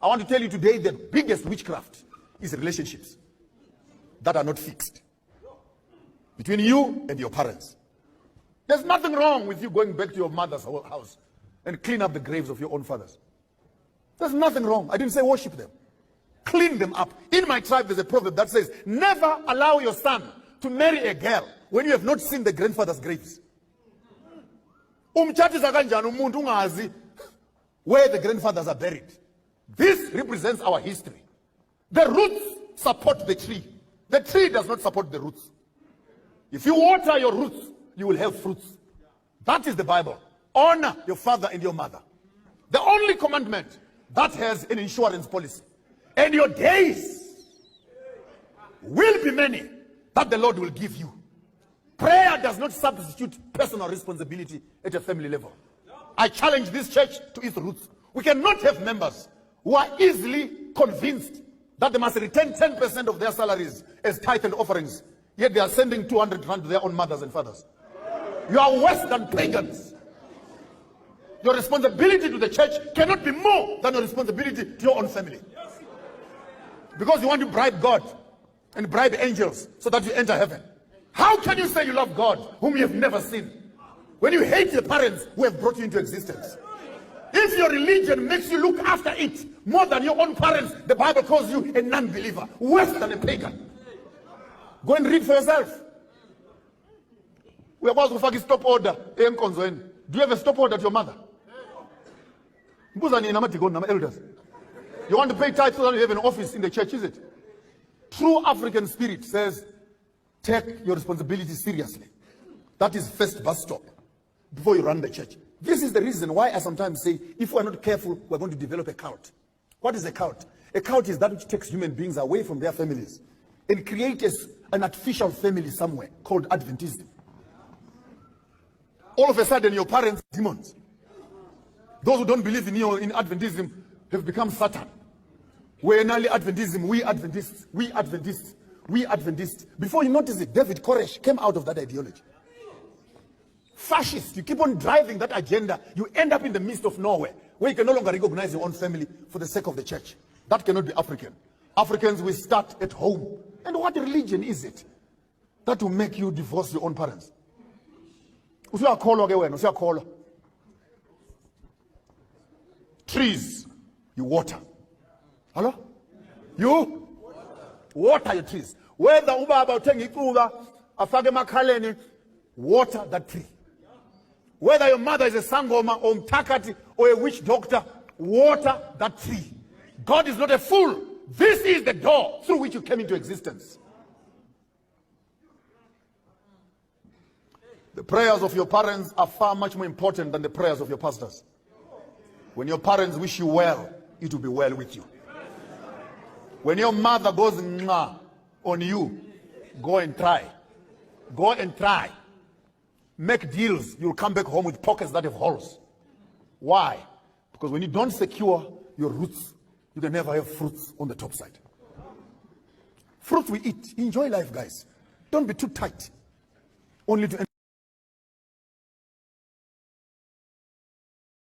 I want to tell you today, the biggest witchcraft is relationships that are not fixed between you and your parents. There's nothing wrong with you going back to your mother's house and clean up the graves of your own fathers. There's nothing wrong. I didn't say worship them. Clean them up. In my tribe, there's a proverb that says, never allow your son to marry a girl when you have not seen the grandfather's graves. Umtshatisa kanjani umuntu ungazi where the grandfathers are buried. This represents our history. The roots support the tree. The tree does not support the roots. If you water your roots, you will have fruits. That is the Bible. Honor your father and your mother. The only commandment that has an insurance policy. And your days will be many that the Lord will give you. Prayer does not substitute personal responsibility at a family level. I challenge this church to its roots. We cannot have members who are easily convinced that they must return 10% of their salaries as tithe and offerings, yet they are sending 200 rand to their own mothers and fathers. You are worse than pagans. Your responsibility to the church cannot be more than your responsibility to your own family. Because you want to bribe God and bribe angels so that you enter heaven. How can you say you love God whom you have never seen when you hate the parents who have brought you into existence? If your religion makes you look after it more than your own parents, the Bible calls you a non-believer, worse than a pagan. Go and read for yourself. We are about to fuck a stop order. Do you have a stop order to your mother? Elders. You want to pay tithe so that you have an office in the church, is it? True African spirit says, take your responsibility seriously. That is first bus stop before you run the church. This is the reason why I sometimes say, if we're not careful, we're going to develop a cult. What is a cult? A cult is that which takes human beings away from their families and creates an artificial family somewhere called Adventism. All of a sudden, your parents are demons. Those who don't believe in you in Adventism have become Satan. We're not Adventism, we Adventists, we Adventists, we Adventists. Before you notice it, David Koresh came out of that ideology. Fascist, you keep on driving that agenda, you end up in the midst of nowhere, where you can no longer recognize your own family for the sake of the church. That cannot be African. Africans will start at home. And what religion is it that will make you divorce your own parents? Trees, you water. Hello? You water your trees. Whether ubaba uthenga icuba afake emakhaleni, water that tree. Whether your mother is a sangoma or mtakati or a witch doctor, water that tree. God is not a fool. This is the door through which you came into existence. The prayers of your parents are far much more important than the prayers of your pastors. When your parents wish you well, it will be well with you. When your mother goes on you, go and try. Go and try. Make deals. You'll come back home with pockets that have holes. Why? Because when you don't secure your roots, you can never have fruits on the top side. Fruit we eat. Enjoy life, guys. Don't be too tight. Only to